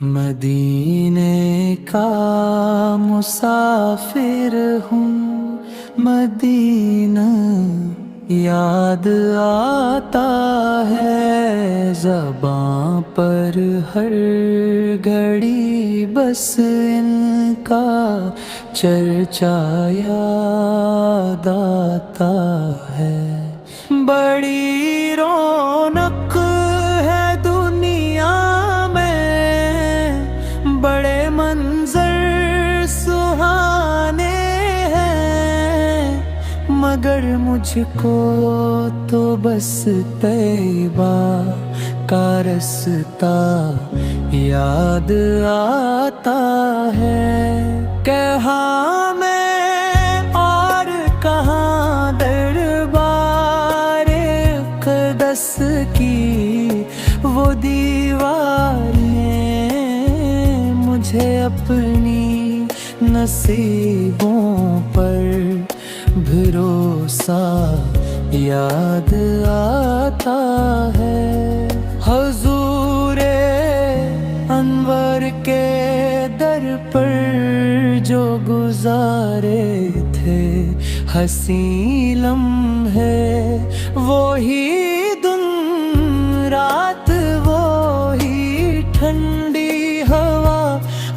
مدینے کا مسافر ہوں، مدینہ یاد آتا ہے زباں پر ہر گھڑی، بس ان کا چرچا یاد آتا ہے۔ بڑی رونق ہے دنیا میں، بڑے منظر سہانے ہیں، مگر مجھ کو تو بس طیبہ کا رستہ یاد آتا ہے۔ کہاں میں اور کہاں دربار اقدس کی وہ دیواریں، مجھے اپنی نصیبوں پر بھروسہ یاد آتا ہے۔ حضور انور کے در پر جو گزارے تھے حسین لمحے، وہی دن رات، وہی ٹھنڈی ہوا،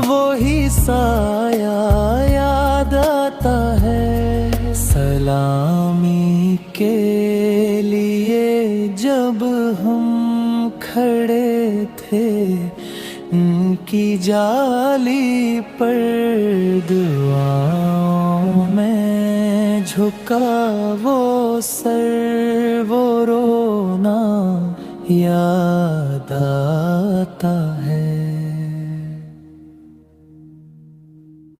وہی سایہ یاد آتا ہے۔ سلامی کے لیے جب ہم کھڑے تھے ان کی جالی پر، دعاؤں میں جھکا وہ سر، وہ رونا یاد آتا ہے۔